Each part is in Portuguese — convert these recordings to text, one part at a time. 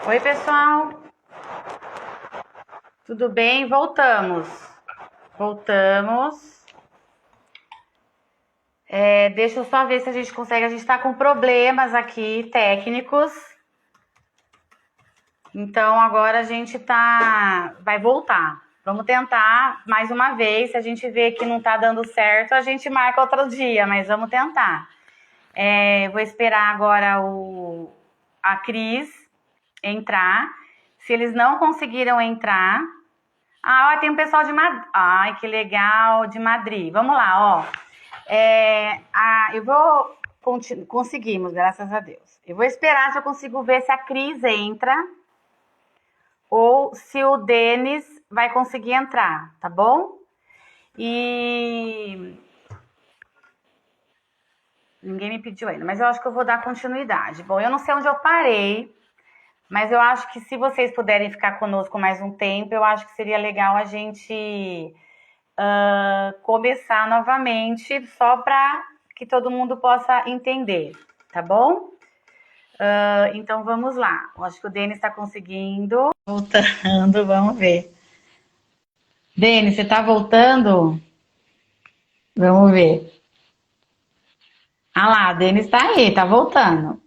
Oi, pessoal. Tudo bem? Voltamos. Deixa eu só ver se a gente consegue. A gente tá com problemas aqui técnicos. Então, agora a gente vai voltar. Vamos tentar mais uma vez. Se a gente vê que não tá dando certo, a gente marca outro dia, mas vamos tentar. Vou esperar agora a Cris entrar. Se eles não conseguiram entrar... tem um pessoal de Madrid. Ai, que legal, de Madrid. Vamos lá, ó. Eu vou... Conseguimos, graças a Deus. Eu vou esperar se eu consigo ver se a Cris entra ou se o Denis vai conseguir entrar, tá bom? E... Ninguém me pediu ainda, mas eu acho que eu vou dar continuidade. Bom, eu não sei onde eu parei, mas eu acho que se vocês puderem ficar conosco mais um tempo, eu acho que seria legal a gente começar novamente, só para que todo mundo possa entender, tá bom? Então vamos lá. Eu acho que o Denis está conseguindo. Voltando, vamos ver. Denis, você está voltando? Vamos ver. Ah lá, Denis está aí, está voltando.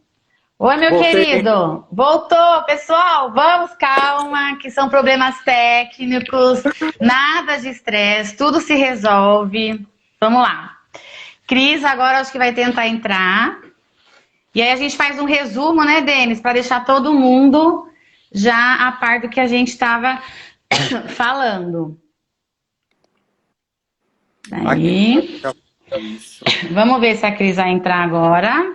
Oi, meu querido. Voltou, pessoal. Vamos, calma, que são problemas técnicos, nada de estresse, tudo se resolve. Vamos lá. Cris agora acho que vai tentar entrar. E aí a gente faz um resumo, né, Denis, para deixar todo mundo já a par do que a gente estava falando. Aí. Vamos ver se a Cris vai entrar agora.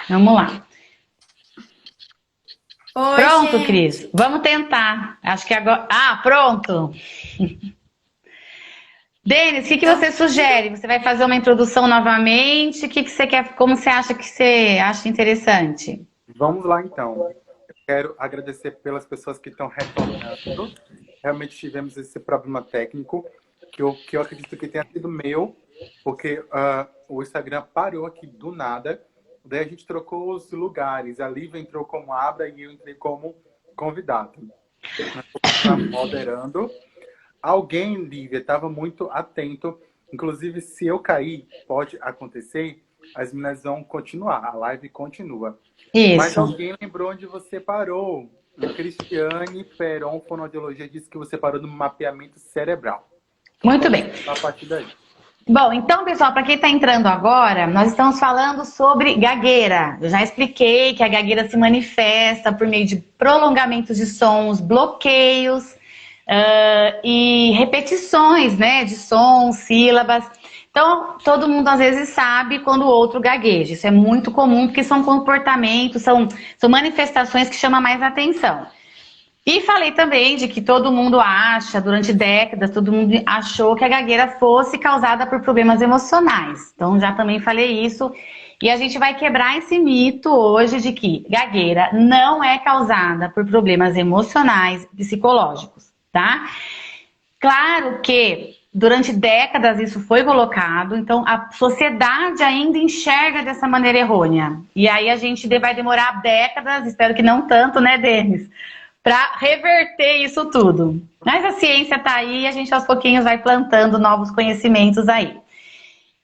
Vamos lá. Oi, pronto, gente. Cris. Vamos tentar. Acho que agora... pronto. Denis, o que você sugere? Você vai fazer uma introdução novamente? O que você quer? Como você acha que você acha interessante? Vamos lá, então. Eu quero agradecer pelas pessoas que estão retornando. Realmente tivemos esse problema técnico, que eu acredito que tenha sido meu, porque o Instagram parou aqui do nada. Daí a gente trocou os lugares. A Lívia entrou como Abra e eu entrei como convidado. Estava moderando. Alguém, Lívia, estava muito atento. Inclusive, se eu cair, pode acontecer, as meninas vão continuar. A live continua. Isso. Mas alguém lembrou onde você parou. A Cristiane Peron, fonoaudiologia, disse que você parou no mapeamento cerebral. Muito bem. A partir daí. Bom, então, pessoal, para quem está entrando agora, nós estamos falando sobre gagueira. Eu já expliquei que a gagueira se manifesta por meio de prolongamentos de sons, bloqueios e repetições, né, de sons, sílabas. Então, todo mundo às vezes sabe quando o outro gagueja. Isso é muito comum porque são comportamentos, são manifestações que chamam mais atenção. E falei também de que todo mundo acha, durante décadas, todo mundo achou que a gagueira fosse causada por problemas emocionais. Então, já também falei isso. E a gente vai quebrar esse mito hoje de que gagueira não é causada por problemas emocionais, psicológicos, tá? Claro que durante décadas isso foi colocado, então a sociedade ainda enxerga dessa maneira errônea. E aí a gente vai demorar décadas, espero que não tanto, né, Denis? Para reverter isso tudo. Mas a ciência está aí e a gente aos pouquinhos vai plantando novos conhecimentos aí.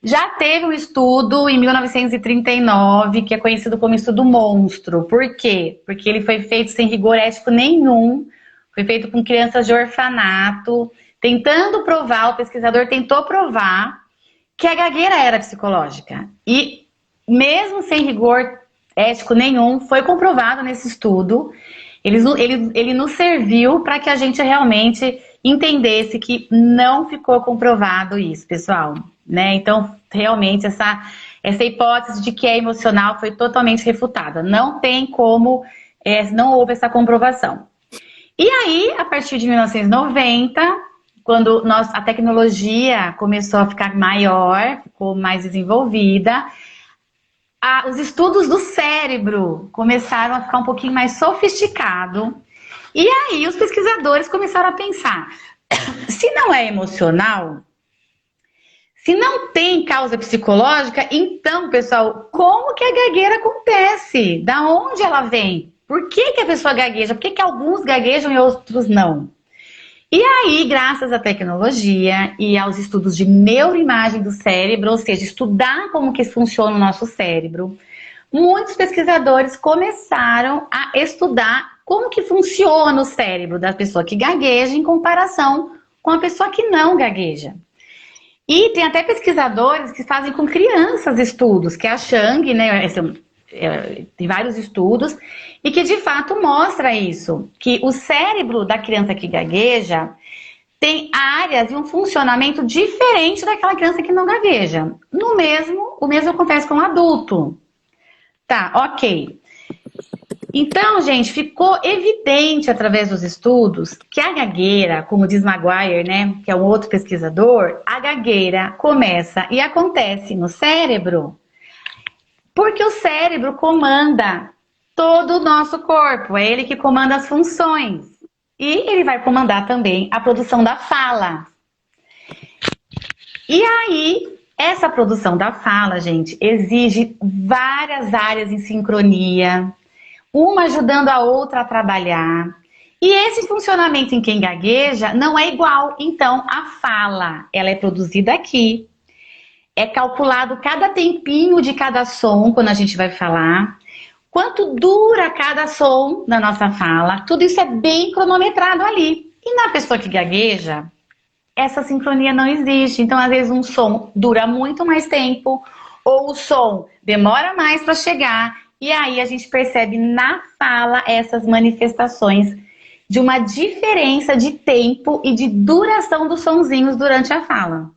Já teve um estudo em 1939, que é conhecido como estudo monstro. Por quê? Porque ele foi feito sem rigor ético nenhum, foi feito com crianças de orfanato, tentando provar, o pesquisador tentou provar que a gagueira era psicológica. E mesmo sem rigor ético nenhum, foi comprovado nesse estudo. Ele nos serviu para que a gente realmente entendesse que não ficou comprovado isso, pessoal. Né? Então, realmente, essa hipótese de que é emocional foi totalmente refutada. Não tem como, não houve essa comprovação. E aí, a partir de 1990, quando a tecnologia começou a ficar maior, ficou mais desenvolvida, os estudos do cérebro começaram a ficar um pouquinho mais sofisticados. E aí os pesquisadores começaram a pensar, se não é emocional, Se não tem causa psicológica, então, pessoal, como que a gagueira acontece? Da onde ela vem? Por que a pessoa gagueja? Por que alguns gaguejam e outros não? E aí, graças à tecnologia e aos estudos de neuroimagem do cérebro, ou seja, estudar como que funciona o nosso cérebro, muitos pesquisadores começaram a estudar como que funciona o cérebro da pessoa que gagueja em comparação com a pessoa que não gagueja. E tem até pesquisadores que fazem com crianças estudos, que é a Chang, né? Tem vários estudos, e que de fato mostra isso, que o cérebro da criança que gagueja tem áreas e um funcionamento diferente daquela criança que não gagueja. O mesmo acontece com o adulto. Tá, ok. Então, gente, ficou evidente através dos estudos que a gagueira, como diz Maguire, né, que é um outro pesquisador, a gagueira começa e acontece no cérebro porque o cérebro comanda todo o nosso corpo, é ele que comanda as funções. E ele vai comandar também a produção da fala. E aí, essa produção da fala, gente, exige várias áreas em sincronia, uma ajudando a outra a trabalhar. E esse funcionamento em quem gagueja não é igual. Então, a fala, ela é produzida aqui. É calculado cada tempinho de cada som quando a gente vai falar. Quanto dura cada som na nossa fala. Tudo isso é bem cronometrado ali. E na pessoa que gagueja, essa sincronia não existe. Então, às vezes, um som dura muito mais tempo, ou o som demora mais para chegar. E aí a gente percebe na fala essas manifestações de uma diferença de tempo e de duração dos sonzinhos durante a fala.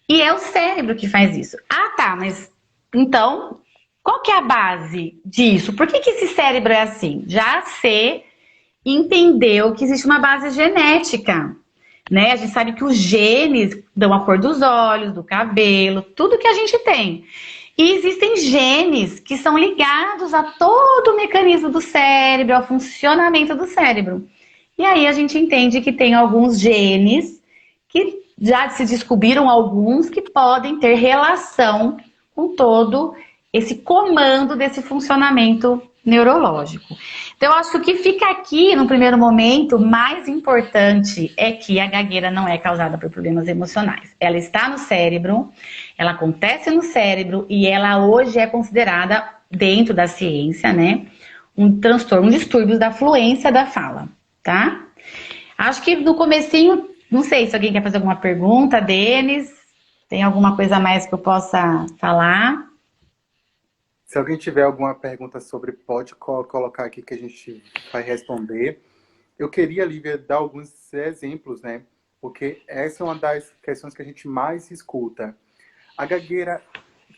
E é o cérebro que faz isso. Ah, tá, mas então, qual que é a base disso? Por que esse cérebro é assim? Já você entendeu que existe uma base genética, né? A gente sabe que os genes dão a cor dos olhos, do cabelo, tudo que a gente tem. E existem genes que são ligados a todo o mecanismo do cérebro, ao funcionamento do cérebro. E aí a gente entende que tem alguns genes que já se descobriram alguns que podem ter relação com todo esse comando desse funcionamento neurológico. Então, eu acho que o que fica aqui, no primeiro momento, mais importante é que a gagueira não é causada por problemas emocionais. Ela está no cérebro, ela acontece no cérebro e ela hoje é considerada, dentro da ciência, né, um transtorno, um distúrbio da fluência da fala, tá? Acho que no comecinho, não sei se alguém quer fazer alguma pergunta, Denis, tem alguma coisa a mais que eu possa falar? Se alguém tiver alguma pergunta sobre, pode colocar aqui que a gente vai responder. Eu queria, Lívia, dar alguns exemplos, né? Porque essa é uma das questões que a gente mais escuta. A gagueira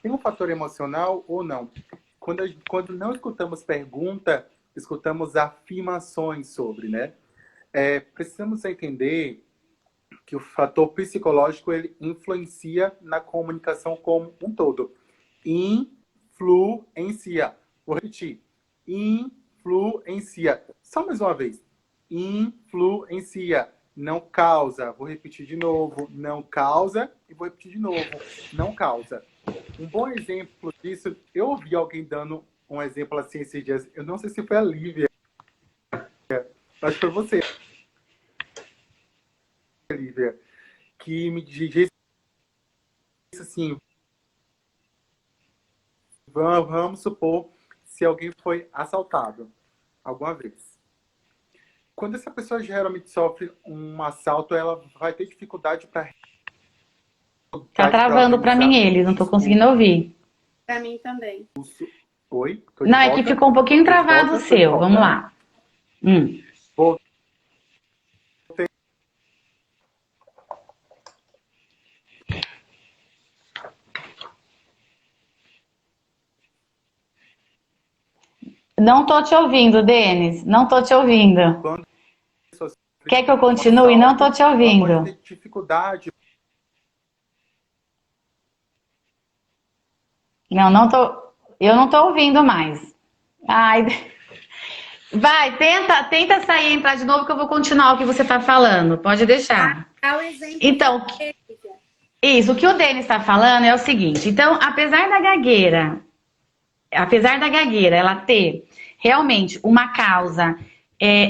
tem um fator emocional ou não? Quando não escutamos pergunta, escutamos afirmações sobre, né? Precisamos entender que o fator psicológico ele influencia na comunicação como um todo. Influencia. Vou repetir. Influencia. Só mais uma vez. Influencia. Não causa. Vou repetir de novo. Não causa. E vou repetir de novo. Não causa. Um bom exemplo disso, eu ouvi alguém dando um exemplo assim esses dias. Eu não sei se foi a Lívia. Acho que foi você, Lívia, que me disse assim, vamos supor se alguém foi assaltado alguma vez. Quando essa pessoa geralmente sofre um assalto, ela vai ter dificuldade para... Tá travando para mim ele, não tô conseguindo ouvir. Para mim também. Oi? Não, é que ficou um pouquinho travado o seu, vamos lá. Não tô te ouvindo, Denis. Não tô te ouvindo. Quer que eu continue? Não tô te ouvindo. Pode ter dificuldade. Eu não tô ouvindo mais. Ai. Vai, tenta sair e entrar de novo que eu vou continuar o que você tá falando. Pode deixar. Dá o exemplo. Então, Isso, o que o Denis está falando é o seguinte. Então, apesar da gagueira ela ter realmente uma causa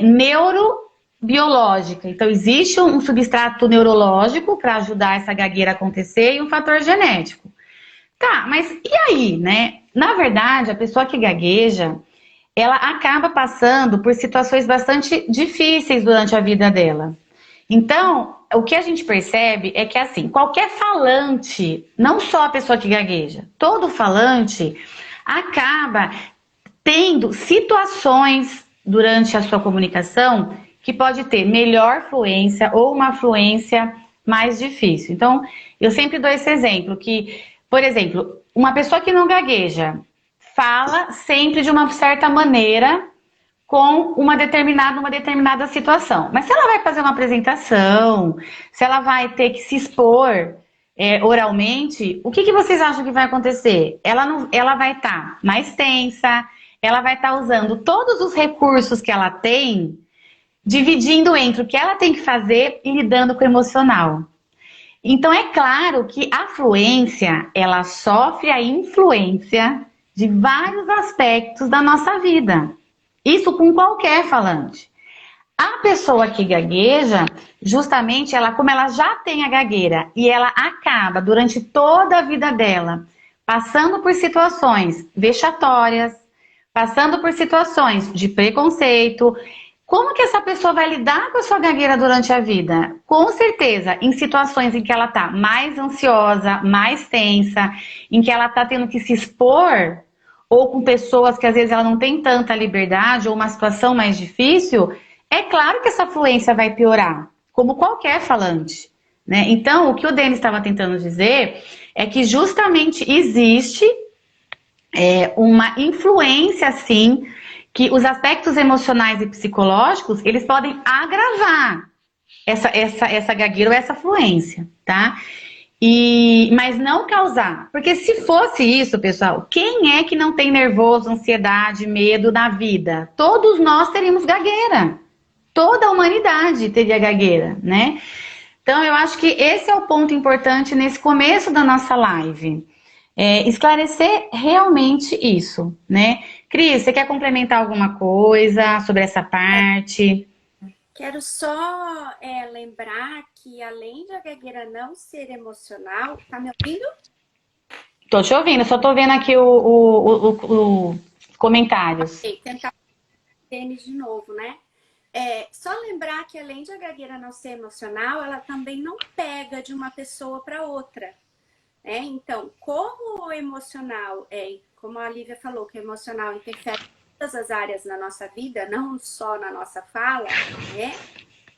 neurobiológica, então existe um substrato neurológico para ajudar essa gagueira a acontecer e um fator genético. Tá, mas e aí, né? Na verdade, a pessoa que gagueja, ela acaba passando por situações bastante difíceis durante a vida dela. Então, o que a gente percebe é que, assim, qualquer falante, não só a pessoa que gagueja, todo falante acaba tendo situações durante a sua comunicação que pode ter melhor fluência ou uma fluência mais difícil. Então, eu sempre dou esse exemplo, que, por exemplo, uma pessoa que não gagueja fala sempre de uma certa maneira com uma determinada situação. Mas se ela vai fazer uma apresentação, se ela vai ter que se expor oralmente, o que vocês acham que vai acontecer? Ela vai estar mais tensa, ela vai estar usando todos os recursos que ela tem, dividindo entre o que ela tem que fazer e lidando com o emocional. Então é claro que a fluência, ela sofre a influência de vários aspectos da nossa vida. Isso com qualquer falante. A pessoa que gagueja, justamente, como ela já tem a gagueira e ela acaba durante toda a vida dela passando por situações vexatórias, passando por situações de preconceito, como que essa pessoa vai lidar com a sua gagueira durante a vida? Com certeza, em situações em que ela está mais ansiosa, mais tensa, em que ela está tendo que se expor, ou com pessoas que às vezes ela não tem tanta liberdade, ou uma situação mais difícil, é claro que essa fluência vai piorar, como qualquer falante, né? Então, o que o Denis estava tentando dizer é que justamente existe uma influência, sim, que os aspectos emocionais e psicológicos, eles podem agravar essa gagueira ou essa fluência, tá? Mas não causar. Porque se fosse isso, pessoal, quem é que não tem nervoso, ansiedade, medo na vida? Todos nós teríamos gagueira. Toda a humanidade teria gagueira, né? Então, eu acho que esse é o ponto importante nesse começo da nossa live. Esclarecer realmente isso, né? Cris, você quer complementar alguma coisa sobre essa parte? Quero só lembrar que, além da gagueira não ser emocional... Tá me ouvindo? Tô te ouvindo, só tô vendo aqui os comentários. Ok, tentar tênis de novo, né? Só lembrar que, além de a gagueira não ser emocional, ela também não pega de uma pessoa para outra. Então, como o emocional, como a Lívia falou, que o emocional interfere em todas as áreas na nossa vida, não só na nossa fala,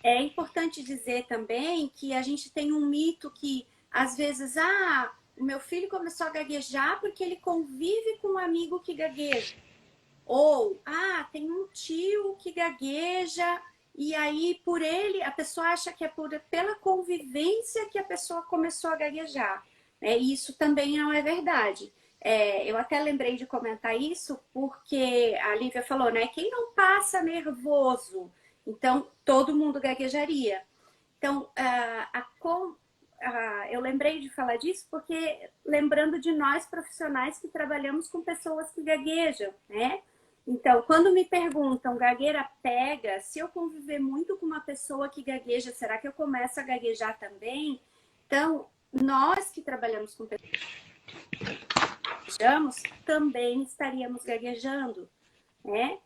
é importante dizer também que a gente tem um mito que, às vezes, o meu filho começou a gaguejar porque ele convive com um amigo que gagueja. Ou, tem um tio que gagueja e aí, por ele, a pessoa acha que é pela convivência que a pessoa começou a gaguejar. Isso também não é verdade. Eu até lembrei de comentar isso porque a Lívia falou, né? Quem não passa nervoso, então todo mundo gaguejaria. Então, eu lembrei de falar disso porque lembrando de nós profissionais que trabalhamos com pessoas que gaguejam, né? Então, quando me perguntam, gagueira pega, se eu conviver muito com uma pessoa que gagueja, será que eu começo a gaguejar também? Então, nós que trabalhamos com pessoas que gaguejamos, também estaríamos gaguejando, né?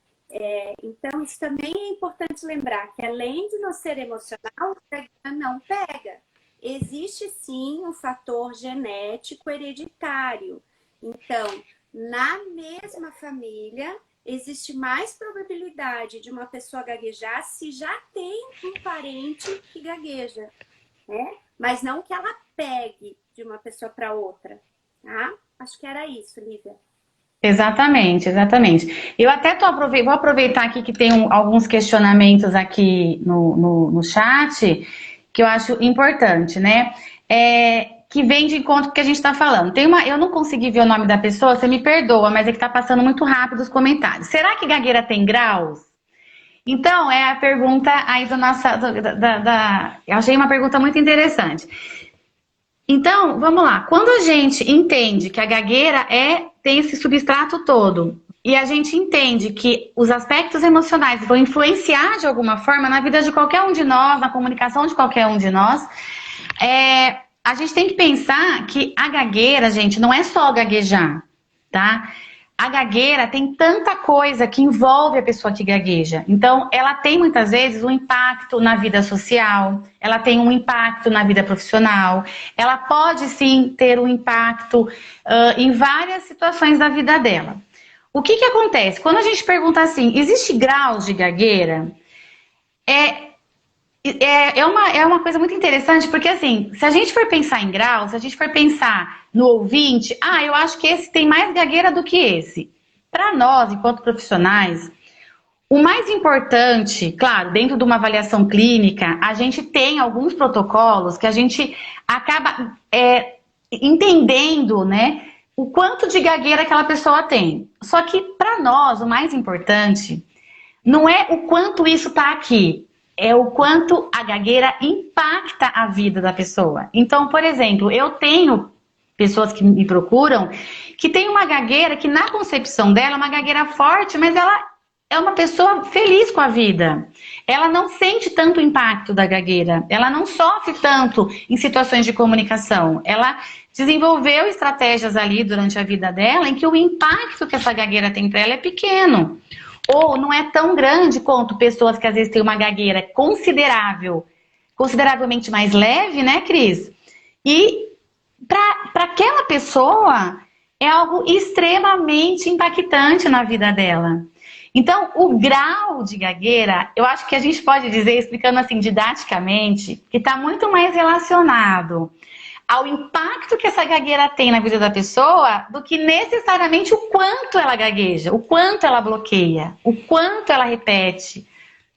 Então, isso também é importante lembrar, que além de não ser emocional, a gagueira não pega. Existe sim um fator genético hereditário. Então, na mesma família, existe mais probabilidade de uma pessoa gaguejar se já tem um parente que gagueja, né? Mas não que ela pegue de uma pessoa para outra, tá? Acho que era isso, Lívia. Exatamente, exatamente. Eu até vou aproveitar aqui que tem alguns questionamentos aqui no chat, que eu acho importante, né? Que vem de encontro com o que a gente está falando. Eu não consegui ver o nome da pessoa, você me perdoa, mas é que está passando muito rápido os comentários. Será que gagueira tem graus? Então, é a pergunta aí do nosso... eu achei uma pergunta muito interessante. Então, vamos lá. Quando a gente entende que a gagueira tem esse substrato todo, e a gente entende que os aspectos emocionais vão influenciar de alguma forma na vida de qualquer um de nós, na comunicação de qualquer um de nós, a gente tem que pensar que a gagueira, gente, não é só gaguejar, tá? A gagueira tem tanta coisa que envolve a pessoa que gagueja. Então, ela tem muitas vezes um impacto na vida social, ela tem um impacto na vida profissional, ela pode sim ter um impacto em várias situações da vida dela. O que acontece? Quando a gente pergunta assim, existe graus de gagueira? É uma coisa muito interessante, porque assim, se a gente for pensar em graus, se a gente for pensar no ouvinte, eu acho que esse tem mais gagueira do que esse. Para nós, enquanto profissionais, o mais importante, claro, dentro de uma avaliação clínica, a gente tem alguns protocolos que a gente acaba entendendo, né, o quanto de gagueira aquela pessoa tem. Só que para nós, o mais importante não é o quanto isso está aqui, é o quanto a gagueira impacta a vida da pessoa. Então, por exemplo, eu tenho pessoas que me procuram que tem uma gagueira que na concepção dela é uma gagueira forte, mas ela é uma pessoa feliz com a vida. Ela não sente tanto o impacto da gagueira, ela não sofre tanto em situações de comunicação. Ela desenvolveu estratégias ali durante a vida dela em que o impacto que essa gagueira tem para ela é pequeno. Ou não é tão grande quanto pessoas que às vezes têm uma gagueira consideravelmente mais leve, né, Cris? E para aquela pessoa é algo extremamente impactante na vida dela. Então, o grau de gagueira, eu acho que a gente pode dizer, explicando assim didaticamente, que está muito mais relacionado ao impacto que essa gagueira tem na vida da pessoa do que necessariamente o quanto ela gagueja, o quanto ela bloqueia, o quanto ela repete,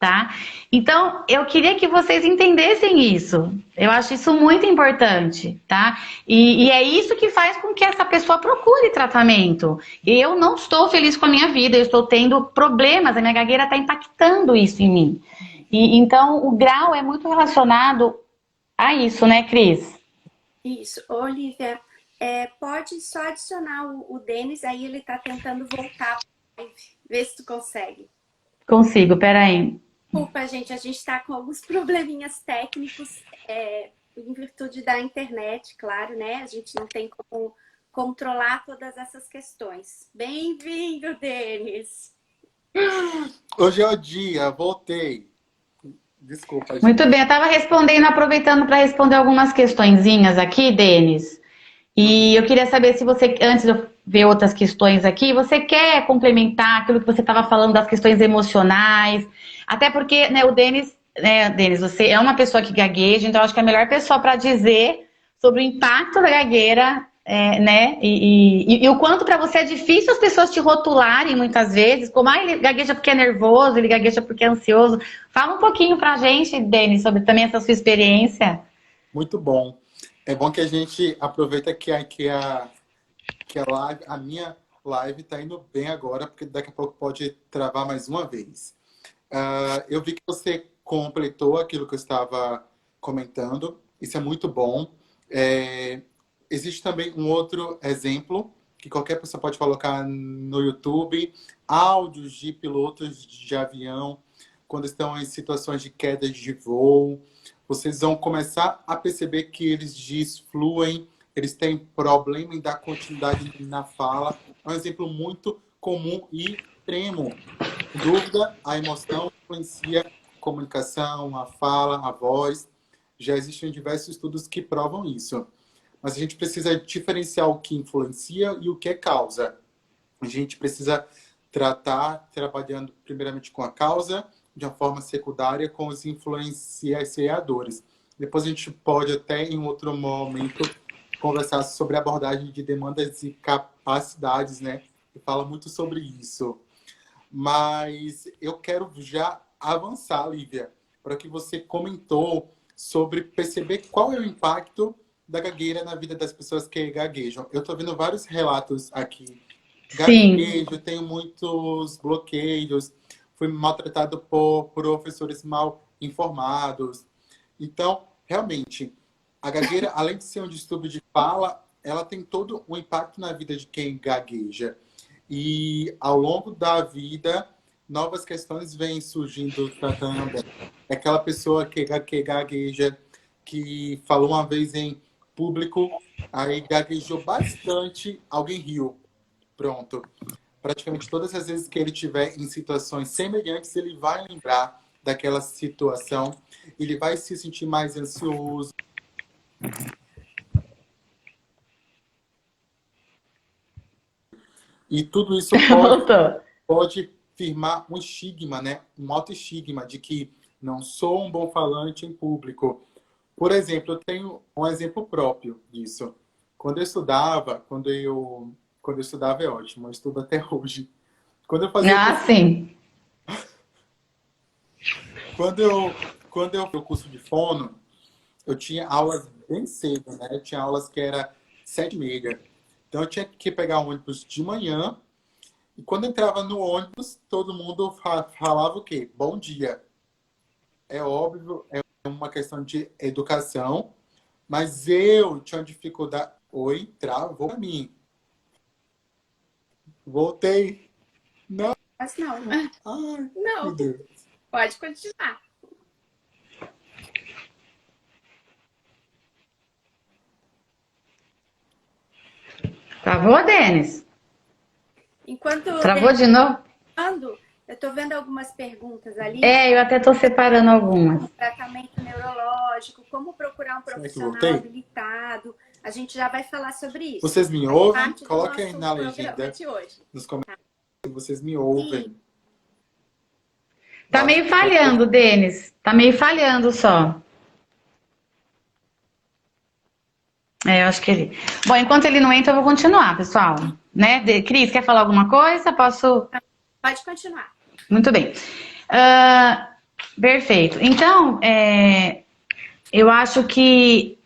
tá? Então, eu queria que vocês entendessem isso. Eu acho isso muito importante, tá? E é isso que faz com que essa pessoa procure tratamento. Eu não estou feliz com a minha vida, eu estou tendo problemas, a minha gagueira está impactando isso em mim. Então, o grau é muito relacionado a isso, né, Cris? Isso. Olivia, pode só adicionar o Denis, aí ele tá tentando voltar pra live. Vê se tu consegue. Consigo, peraí. Desculpa, gente, a gente tá com alguns probleminhas técnicos, em virtude da internet, claro, né? A gente não tem como controlar todas essas questões. Bem-vindo, Denis! Hoje é o dia, voltei. Desculpa, gente. Muito bem, eu estava aproveitando para responder algumas questõezinhas aqui, Denis. E eu queria saber se você, antes de eu ver outras questões aqui, você quer complementar aquilo que você estava falando das questões emocionais? Até porque, né, o Denis, você é uma pessoa que gagueja, então eu acho que é a melhor pessoa para dizer sobre o impacto da gagueira, né? E o quanto para você é difícil as pessoas te rotularem muitas vezes, como ele gagueja porque é nervoso, ele gagueja porque é ansioso. Fala um pouquinho pra gente, Denis, sobre também essa sua experiência. Muito bom. É bom que a gente aproveita que a minha live está indo bem agora, porque daqui a pouco pode travar mais uma vez. Eu vi que você completou aquilo que eu estava comentando. Isso é muito bom. Existe também um outro exemplo que qualquer pessoa pode colocar no YouTube. Áudios de pilotos de avião quando estão em situações de quedas de voo. Vocês vão começar a perceber que eles desfluem, eles têm problema em dar continuidade na fala. É um exemplo muito comum e extremo. Sem dúvida, a emoção influencia a comunicação, a fala, a voz. Já existem diversos estudos que provam isso. Mas a gente precisa diferenciar o que influencia e o que é causa. A gente precisa trabalhando primeiramente com a causa, de uma forma secundária com os influenciadores. Depois a gente pode até, em outro momento, conversar sobre a abordagem de demandas e capacidades, né? Que fala muito sobre isso. Mas eu quero já avançar, Lívia, para que você comentou sobre perceber qual é o impacto da gagueira na vida das pessoas que gaguejam. Eu estou vendo vários relatos aqui. Gaguejo, tenho muitos bloqueios, fui maltratado por professores mal informados. Então, realmente, A gagueira, além de ser um distúrbio de fala, ela tem todo um impacto na vida de quem gagueja. E ao longo da vida, novas questões vêm surgindo também. É aquela pessoa que gagueja, que falou uma vez em público, aí gaguejou bastante, alguém riu. Pronto. Praticamente todas as vezes que ele tiver em situações semelhantes, ele vai lembrar daquela situação, ele vai se sentir mais ansioso. E tudo isso pode firmar um estigma, né? Um autoestigma de que não sou um bom falante em público. Por exemplo, eu tenho um exemplo próprio disso. Quando eu estudava, é ótimo, eu estudo até hoje. Quando eu fazia sim. Quando eu fiz o curso de fono, eu tinha aulas bem cedo, né? Eu tinha aulas que era 7h30. Então eu tinha que pegar o ônibus de manhã. E quando eu entrava no ônibus, todo mundo falava o quê? Bom dia. É óbvio, é uma questão de educação, mas eu tinha uma dificuldade. Oi, travou pra mim. Voltei. Não. Mas não. Ai, Não. meu Deus. Pode continuar. Travou, Denis? Enquanto Travou de novo? Eu estou vendo algumas perguntas ali. Eu até estou separando algumas. Tratamento neurológico, como procurar um profissional habilitado. A gente já vai falar sobre isso. Vocês me ouvem? Coloquem aí na legenda, nos comentários, se vocês me ouvem. Sim. Tá meio falhando, Denis. Tá meio falhando só. Eu acho que ele... Bom, enquanto ele não entra, eu vou continuar, pessoal. Né? Cris, quer falar alguma coisa? Posso... Pode continuar. Muito bem. Perfeito. Então, eu acho que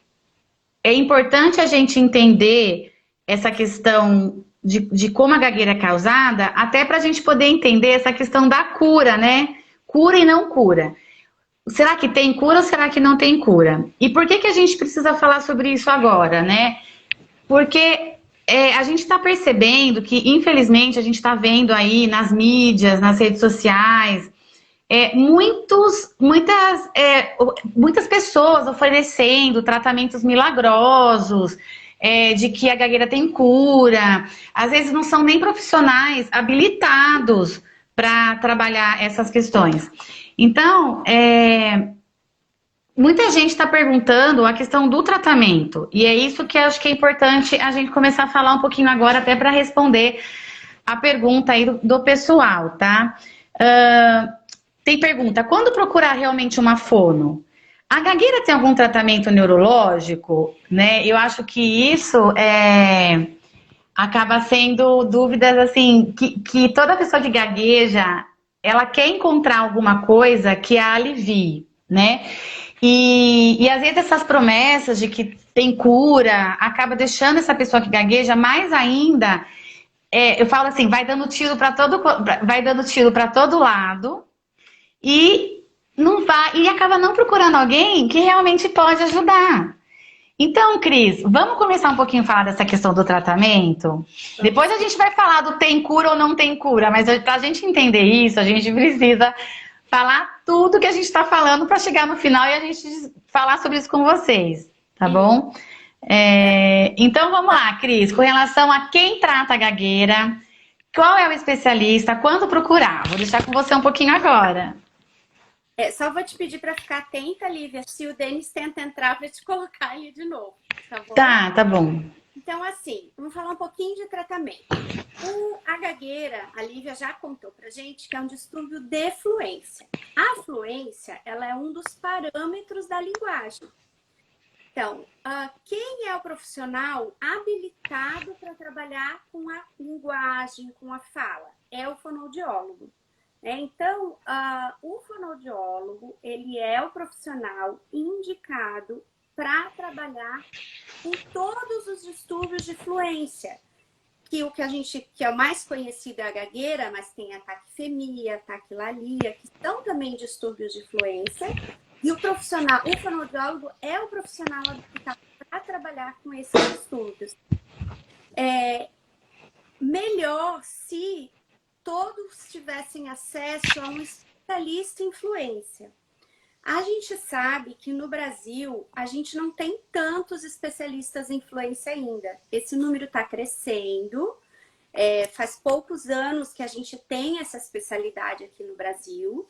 é importante a gente entender essa questão de como a gagueira é causada, até para a gente poder entender essa questão da cura, né? Cura e não cura. Será que tem cura ou será que não tem cura? E por que a gente precisa falar sobre isso agora, né? Porque a gente está percebendo que, infelizmente, a gente está vendo aí nas mídias, nas redes sociais, muitas pessoas oferecendo tratamentos milagrosos, de que a gagueira tem cura. Às vezes não são nem profissionais habilitados para trabalhar essas questões. Então, muita gente está perguntando a questão do tratamento, e é isso que eu acho que é importante a gente começar a falar um pouquinho agora, até para responder a pergunta aí do pessoal, tá? Tem pergunta, quando procurar realmente uma fono? A gagueira tem algum tratamento neurológico, né? Eu acho que isso acaba sendo dúvidas, assim, que toda pessoa que gagueja, ela quer encontrar alguma coisa que a alivie, né? E às vezes essas promessas de que tem cura, acaba deixando essa pessoa que gagueja mais ainda, eu falo assim, vai dando tiro para todo lado e não vai, e acaba não procurando alguém que realmente pode ajudar. Então, Cris, vamos começar um pouquinho a falar dessa questão do tratamento? Depois a gente vai falar do tem cura ou não tem cura, mas para a gente entender isso, a gente precisa falar tudo que a gente está falando para chegar no final e a gente falar sobre isso com vocês, tá bom? Então, vamos lá, Cris, com relação a quem trata a gagueira, qual é o especialista, quando procurar? Vou deixar com você um pouquinho agora. Só vou te pedir para ficar atenta, Lívia, se o Denis tenta entrar para te colocar ali de novo, tá bom? Tá bom. Então, assim, vamos falar um pouquinho de tratamento. A gagueira, a Lívia já contou pra gente que é um distúrbio de fluência. A fluência, ela é um dos parâmetros da linguagem. Então, quem é o profissional habilitado para trabalhar com a linguagem, com a fala? É o fonoaudiólogo. Então, o fonoaudiólogo, ele é o profissional indicado para trabalhar com todos os distúrbios de fluência, que é o mais conhecido é a gagueira, mas tem a taquifemia, taquilalia, que são também distúrbios de fluência, E o fonoaudiólogo é o profissional habilitado para trabalhar com esses distúrbios. Melhor se todos tivessem acesso a um especialista em fluência. A gente sabe que no Brasil a gente não tem tantos especialistas em fluência ainda. Esse número está crescendo. Faz poucos anos que a gente tem essa especialidade aqui no Brasil.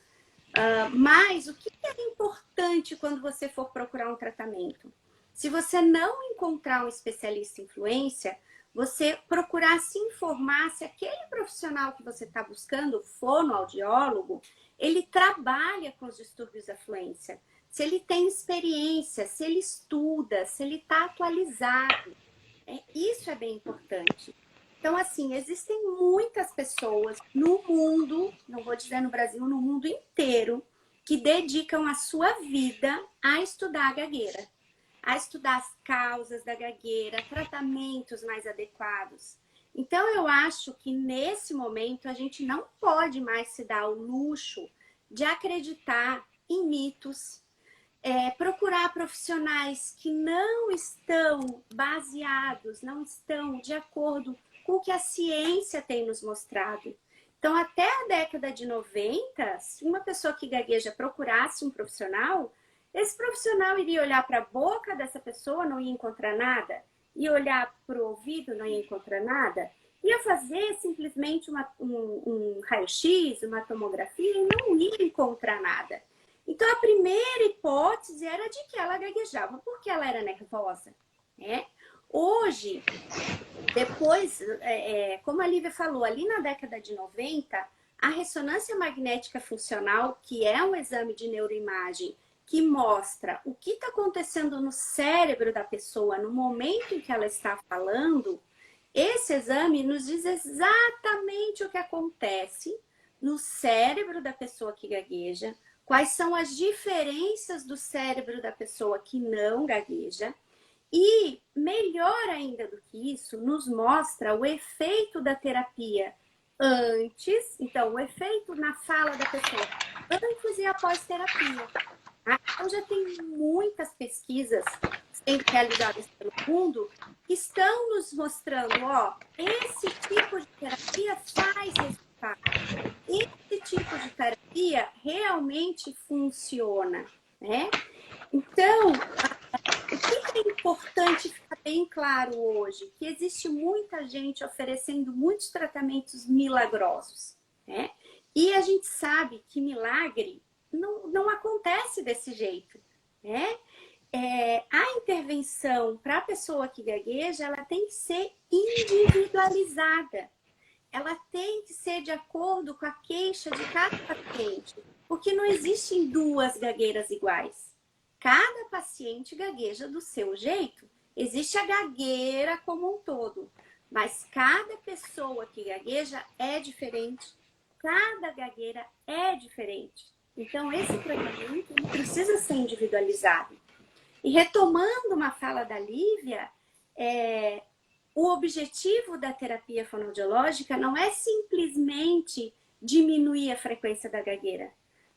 Mas o que é importante quando você for procurar um tratamento? Se você não encontrar um especialista em fluência, você procurar se informar se aquele profissional que você está buscando, fonoaudiólogo, ele trabalha com os distúrbios da fluência, se ele tem experiência, se ele estuda, se ele está atualizado. Isso é bem importante. Então, assim, existem muitas pessoas no mundo, não vou dizer no Brasil, no mundo inteiro, que dedicam a sua vida a estudar a gagueira, a estudar as causas da gagueira, tratamentos mais adequados. Então, eu acho que nesse momento a gente não pode mais se dar o luxo de acreditar em mitos, procurar profissionais que não estão baseados, não estão de acordo com o que a ciência tem nos mostrado. Então, até a década de 90, se uma pessoa que gagueja procurasse um profissional, esse profissional iria olhar para a boca dessa pessoa, não ia encontrar nada, ia olhar para o ouvido, não ia encontrar nada, ia fazer simplesmente um raio-x, uma tomografia e não ia encontrar nada. Então, a primeira hipótese era de que ela gaguejava porque ela era nervosa, né? Hoje, depois, como a Lívia falou, ali na década de 90, a ressonância magnética funcional, que é um exame de neuroimagem que mostra o que está acontecendo no cérebro da pessoa no momento em que ela está falando, esse exame nos diz exatamente o que acontece no cérebro da pessoa que gagueja, quais são as diferenças do cérebro da pessoa que não gagueja. E, melhor ainda do que isso, nos mostra o efeito da terapia antes, então, o efeito na fala da pessoa antes e após terapia. Então, já tem muitas pesquisas sendo realizadas pelo mundo que estão nos mostrando, esse tipo de terapia faz resultado. Esse tipo de terapia realmente funciona, né? Então, o que é importante ficar bem claro hoje? Que existe muita gente oferecendo muitos tratamentos milagrosos, né? E a gente sabe que milagre não acontece desse jeito, né? A intervenção para a pessoa que gagueja, ela tem que ser individualizada. Ela tem que ser de acordo com a queixa de cada paciente, porque não existem duas gagueiras iguais. Cada paciente gagueja do seu jeito. Existe a gagueira como um todo, mas cada pessoa que gagueja é diferente. Cada gagueira é diferente. Então, esse tratamento precisa ser individualizado. E retomando uma fala da Lívia, o objetivo da terapia fonoaudiológica não é simplesmente diminuir a frequência da gagueira,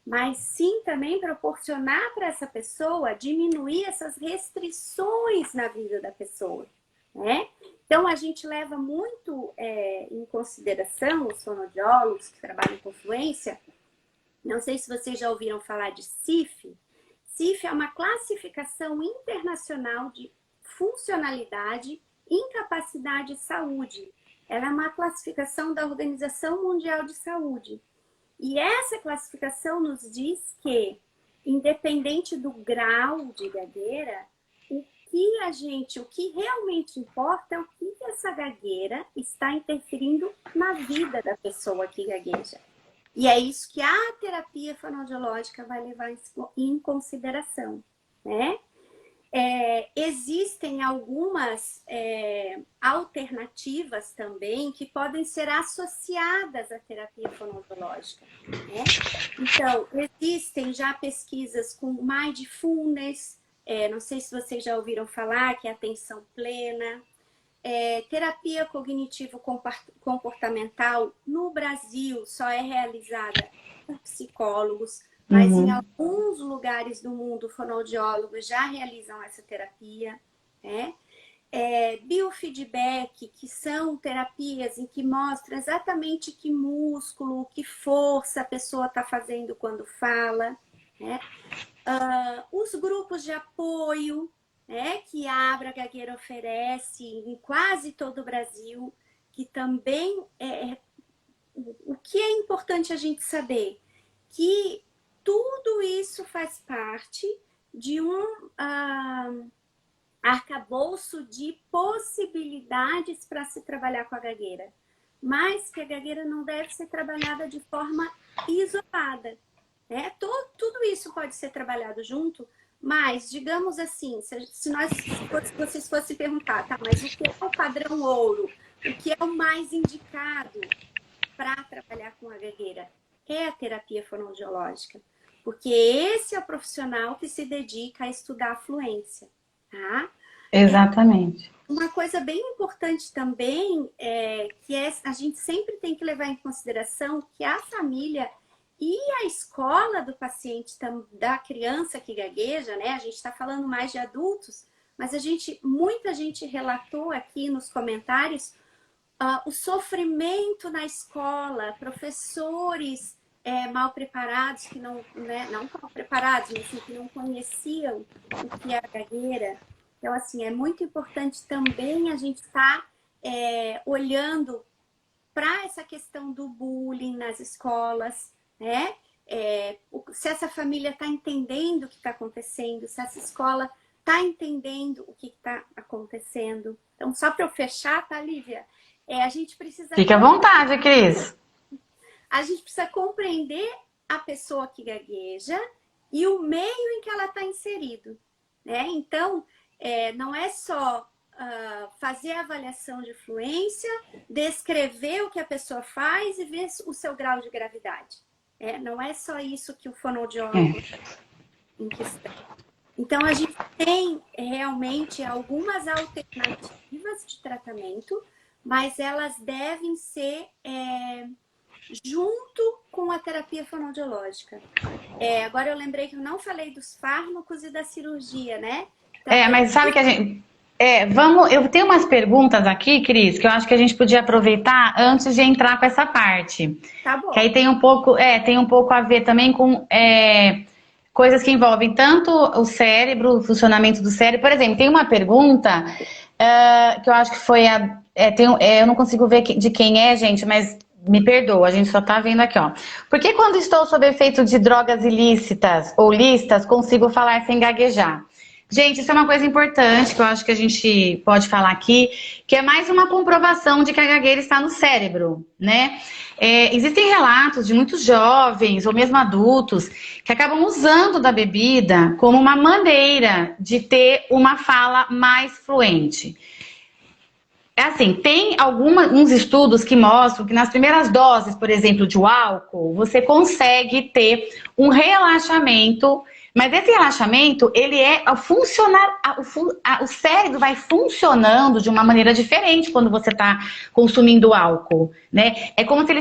mas sim também proporcionar para essa pessoa diminuir essas restrições na vida da pessoa, né? Então, a gente leva muito em consideração os fonoaudiólogos que trabalham com fluência. Não sei se vocês já ouviram falar de CIF. CIF é uma classificação internacional de funcionalidade, incapacidade e saúde. Ela é uma classificação da Organização Mundial de Saúde. E essa classificação nos diz que, independente do grau de gagueira, o que realmente importa é o que essa gagueira está interferindo na vida da pessoa que gagueja. E é isso que a terapia fonoaudiológica vai levar em consideração, né? Existem algumas alternativas também que podem ser associadas à terapia fonoaudiológica, né? Então, existem já pesquisas com mindfulness, não sei se vocês já ouviram falar, que é atenção plena, terapia cognitivo-comportamental no Brasil só é realizada por psicólogos, mas em alguns lugares do mundo, fonoaudiólogos já realizam essa terapia, né? Biofeedback, que são terapias em que mostram exatamente que músculo, que força a pessoa está fazendo quando fala, né? Os grupos de apoio, né, que a Abra Gagueira oferece em quase todo o Brasil, que também o que é importante a gente saber? Que tudo isso faz parte de um arcabouço de possibilidades para se trabalhar com a gagueira, mas que a gagueira não deve ser trabalhada de forma isolada, né? Tudo isso pode ser trabalhado junto, mas, digamos assim, se vocês fossem perguntar, tá, mas o que é o padrão ouro? O que é o mais indicado para trabalhar com a gagueira? É a terapia fonoaudiológica, porque esse é o profissional que se dedica a estudar a fluência, tá? Exatamente. Uma coisa bem importante também que a gente sempre tem que levar em consideração que a família e a escola do paciente, da criança que gagueja, né? A gente está falando mais de adultos, mas muita gente relatou aqui nos comentários o sofrimento na escola, professores mal preparados, que não mal preparados, mas assim, que não conheciam o que é a gagueira. Então, assim, é muito importante também a gente estar olhando para essa questão do bullying nas escolas, né? Se essa família está entendendo o que está acontecendo, se essa escola está entendendo o que está acontecendo. Então, só para eu fechar, tá, Lívia? A gente precisa... Fique à vontade, Cris. A gente precisa compreender a pessoa que gagueja e o meio em que ela está inserido, né? Então, não é só fazer a avaliação de fluência, descrever o que a pessoa faz e ver o seu grau de gravidade. Não é só isso que o fonoaudiólogo em questão. Então, a gente tem realmente algumas alternativas de tratamento, mas elas devem ser junto com a terapia fonoaudiológica. Agora eu lembrei que eu não falei dos fármacos e da cirurgia, né? Então, mas sabe que a gente... eu tenho umas perguntas aqui, Cris, que eu acho que a gente podia aproveitar antes de entrar com essa parte. Tá bom. Que aí tem um pouco a ver também com coisas que envolvem tanto o cérebro, o funcionamento do cérebro. Por exemplo, tem uma pergunta que eu acho que foi eu não consigo ver de quem é, gente, mas me perdoa, a gente só tá vendo aqui, ó. Por que quando estou sob efeito de drogas ilícitas ou listas, consigo falar sem gaguejar? Gente, isso é uma coisa importante que eu acho que a gente pode falar aqui, que é mais uma comprovação de que a gagueira está no cérebro, né? Existem relatos de muitos jovens ou mesmo adultos que acabam usando da bebida como uma maneira de ter uma fala mais fluente. Assim, tem uns estudos que mostram que nas primeiras doses, por exemplo, de álcool, você consegue ter um relaxamento. Mas esse relaxamento, ele o cérebro vai funcionando de uma maneira diferente quando você está consumindo álcool, né? É como se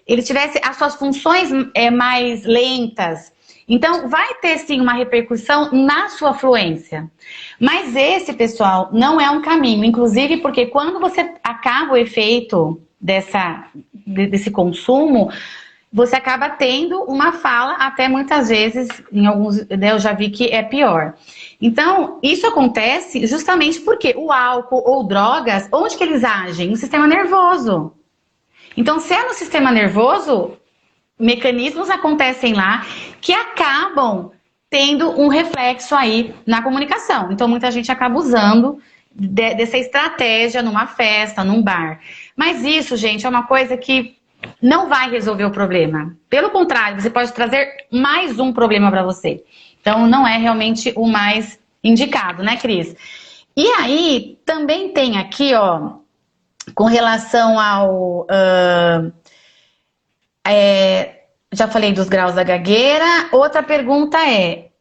ele tivesse as suas funções mais lentas. Então, vai ter sim uma repercussão na sua fluência. Mas esse, pessoal, não é um caminho. Inclusive porque quando você acaba o efeito desse consumo, você acaba tendo uma fala, até muitas vezes, em alguns, eu já vi que é pior. Então, isso acontece justamente porque o álcool ou drogas, onde que eles agem? No sistema nervoso. Então, se é no sistema nervoso, mecanismos acontecem lá que acabam tendo um reflexo aí na comunicação. Então, muita gente acaba usando dessa estratégia numa festa, num bar. Mas isso, gente, é uma coisa que não vai resolver o problema. Pelo contrário, você pode trazer mais um problema para você. Então, não é realmente o mais indicado, né, Cris? E aí, também tem aqui, ó, com relação ao... já falei dos graus da gagueira. Outra pergunta é...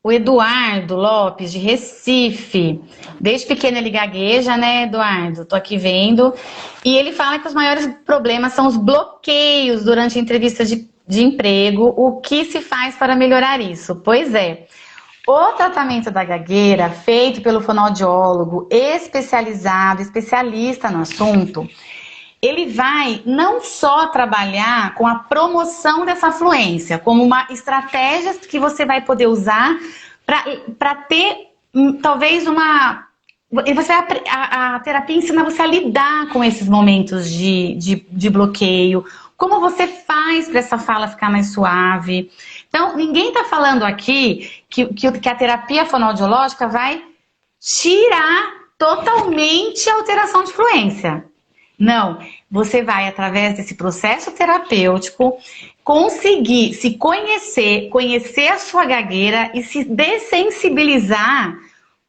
O Eduardo Lopes, de Recife. Desde pequeno ele gagueja, né, Eduardo? Tô aqui vendo. E ele fala que os maiores problemas são os bloqueios durante a entrevista de emprego. O que se faz para melhorar isso? Pois é. O tratamento da gagueira, feito pelo fonoaudiólogo especialista no assunto, ele vai não só trabalhar com a promoção dessa fluência, como uma estratégia que você vai poder usar para ter, talvez, a terapia ensina você a lidar com esses momentos de bloqueio, como você faz para essa fala ficar mais suave. Então, ninguém está falando aqui que a terapia fonoaudiológica vai tirar totalmente a alteração de fluência. Não, você vai, através desse processo terapêutico, conseguir se conhecer a sua gagueira e se dessensibilizar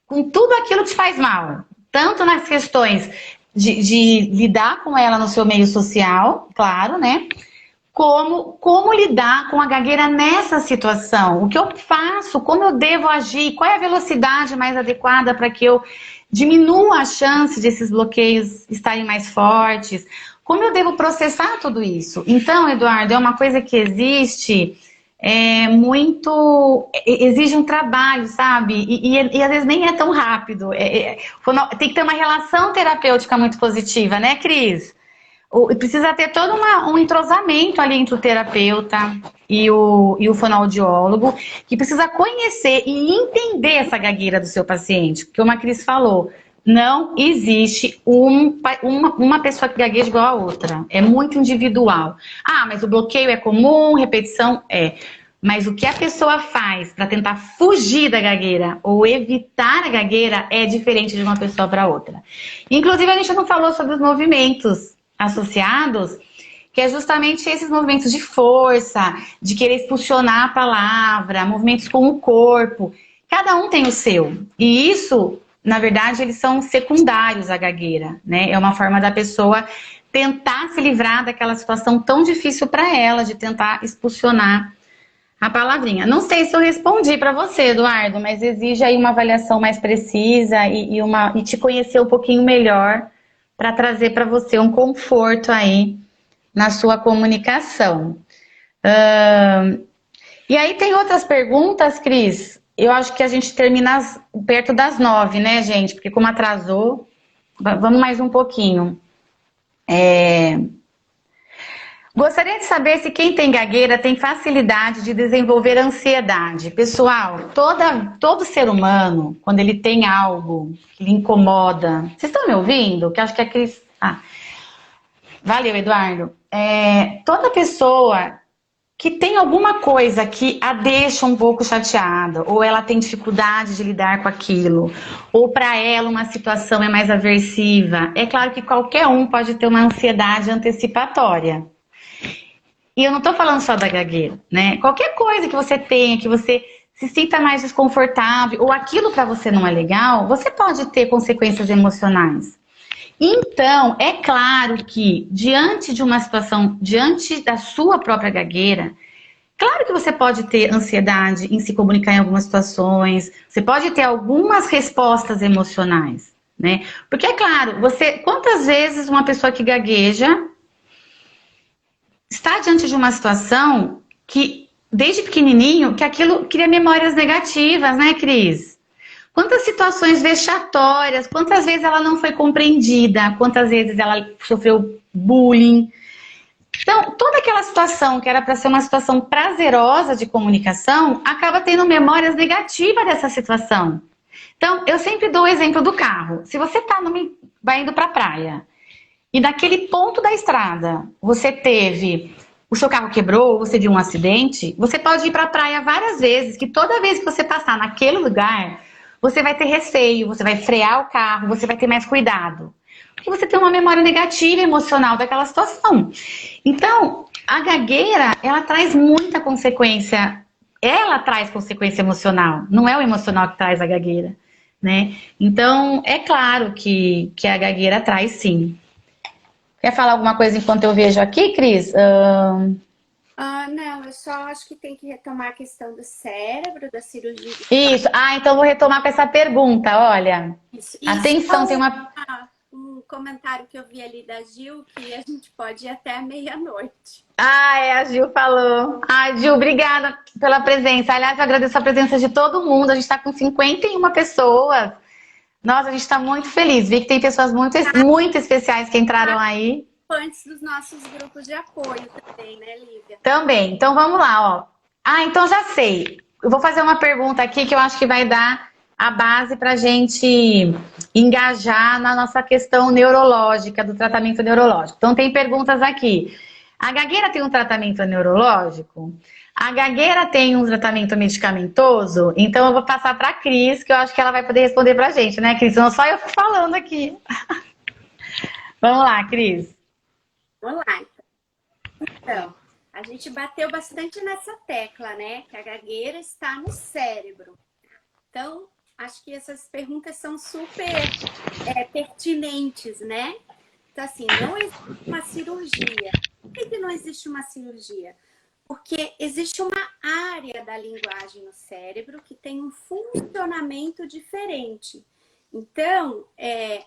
com tudo aquilo que te faz mal. Tanto nas questões de lidar com ela no seu meio social, claro, né? Como lidar com a gagueira nessa situação. O que eu faço, como eu devo agir, qual é a velocidade mais adequada para que eu diminua a chance desses bloqueios estarem mais fortes. Como eu devo processar tudo isso? Então, Eduardo, é uma coisa que exige um trabalho, sabe? E às vezes nem é tão rápido. Tem que ter uma relação terapêutica muito positiva, né, Cris? Precisa ter todo um entrosamento ali entre o terapeuta e o fonoaudiólogo, que precisa conhecer e entender essa gagueira do seu paciente. Porque como a Cris falou, não existe uma pessoa que gagueja igual a outra. É muito individual. Ah, mas o bloqueio é comum, repetição é. Mas o que a pessoa faz para tentar fugir da gagueira ou evitar a gagueira é diferente de uma pessoa para outra. Inclusive, a gente não falou sobre os movimentos associados, que é justamente esses movimentos de força, de querer expulsionar a palavra, movimentos com o corpo. Cada um tem o seu. E isso, na verdade, eles são secundários à gagueira, né? É uma forma da pessoa tentar se livrar daquela situação tão difícil para ela, de tentar expulsionar a palavrinha. Não sei se eu respondi para você, Eduardo, mas exige aí uma avaliação mais precisa e te conhecer um pouquinho melhor para trazer para você um conforto aí na sua comunicação. E aí tem outras perguntas, Cris? Eu acho que a gente termina perto das 9, né, gente? Porque como atrasou, vamos mais um pouquinho. Gostaria de saber se quem tem gagueira tem facilidade de desenvolver ansiedade. Pessoal, todo ser humano, quando ele tem algo que lhe incomoda... Vocês estão me ouvindo? Que acho que a Cris... Valeu, Eduardo. Toda pessoa que tem alguma coisa que a deixa um pouco chateada, ou ela tem dificuldade de lidar com aquilo, ou para ela uma situação é mais aversiva, é claro que qualquer um pode ter uma ansiedade antecipatória. E eu não estou falando só da gagueira, né? Qualquer coisa que você tenha, que você se sinta mais desconfortável, ou aquilo para você não é legal, você pode ter consequências emocionais. Então, é claro que, diante de uma situação, diante da sua própria gagueira, claro que você pode ter ansiedade em se comunicar em algumas situações, você pode ter algumas respostas emocionais, né? Porque, é claro, quantas vezes uma pessoa que gagueja está diante de uma situação que, desde pequenininho, que aquilo cria memórias negativas, né, Cris? Quantas situações vexatórias, quantas vezes ela não foi compreendida, quantas vezes ela sofreu bullying. Então, toda aquela situação que era para ser uma situação prazerosa de comunicação, acaba tendo memórias negativas dessa situação. Então, eu sempre dou o exemplo do carro. Se você vai indo para a praia, e naquele ponto da estrada, o seu carro quebrou, você viu um acidente, você pode ir para a praia várias vezes, que toda vez que você passar naquele lugar, você vai ter receio, você vai frear o carro, você vai ter mais cuidado. Porque você tem uma memória negativa emocional daquela situação. Então, a gagueira, ela traz muita consequência. Ela traz consequência emocional, não é o emocional que traz a gagueira, né? Então, é claro que a gagueira traz sim. Quer falar alguma coisa enquanto eu vejo aqui, Cris? Não, eu só acho que tem que retomar a questão do cérebro, da cirurgia. Isso. Ah, então vou retomar com essa pergunta. Olha, Isso. atenção, tem uma. Um comentário que eu vi ali da Gil, que a gente pode ir até a meia-noite. Ah, a Gil falou. Ah, Gil, obrigada pela presença. Aliás, eu agradeço a presença de todo mundo. A gente está com 51 pessoas. Nossa, a gente está muito feliz. Vi que tem pessoas muito especiais que entraram aí. Antes dos nossos grupos de apoio também, né, Lívia? Também. Então vamos lá, ó. Ah, então já sei. Eu vou fazer uma pergunta aqui que eu acho que vai dar a base para a gente engajar na nossa questão neurológica, do tratamento neurológico. Então tem perguntas aqui. A gagueira tem um tratamento neurológico? A gagueira tem um tratamento medicamentoso? Então eu vou passar para a Cris, que eu acho que ela vai poder responder para a gente, né, Cris? Não só eu falando aqui. Vamos lá, Cris. Vamos lá, então. A gente bateu bastante nessa tecla, né? Que a gagueira está no cérebro. Então, acho que essas perguntas são super pertinentes, né? Então, assim, não existe uma cirurgia. Por que não existe uma cirurgia? Porque existe uma área da linguagem no cérebro que tem um funcionamento diferente. Então,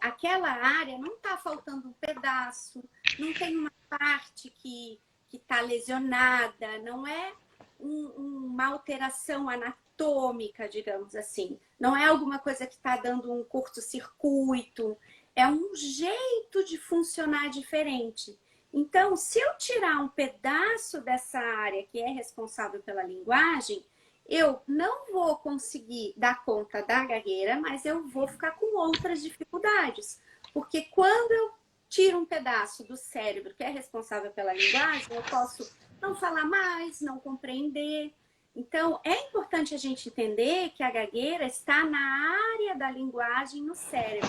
aquela área não está faltando um pedaço, não tem uma parte que está lesionada, não é uma alteração anatômica, digamos assim. Não é alguma coisa que está dando um curto-circuito, é um jeito de funcionar diferente. Então, se eu tirar um pedaço dessa área que é responsável pela linguagem, eu não vou conseguir dar conta da gagueira, mas eu vou ficar com outras dificuldades. Porque quando eu tiro um pedaço do cérebro que é responsável pela linguagem, eu posso não falar mais, não compreender. Então, é importante a gente entender que a gagueira está na área da linguagem no cérebro.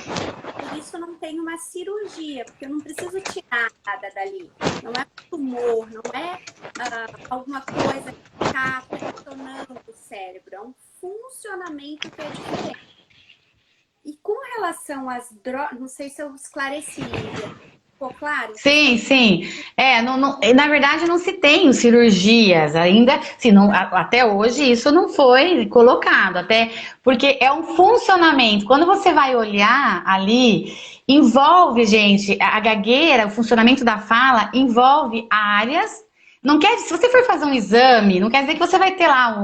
Por isso não tem uma cirurgia, porque eu não preciso tirar nada dali. Não é um tumor, não é alguma coisa que está pressionando o cérebro. É um funcionamento que é diferente. E com relação às drogas, não sei se eu esclareci, Lívia. Ficou claro? Sim, sim. Na verdade, não se tem cirurgias ainda. Assim, até hoje isso não foi colocado, até porque é um funcionamento. Quando você vai olhar ali, envolve, gente, a gagueira, o funcionamento da fala envolve áreas. Não quer, se você for fazer um exame, não quer dizer que você vai ter lá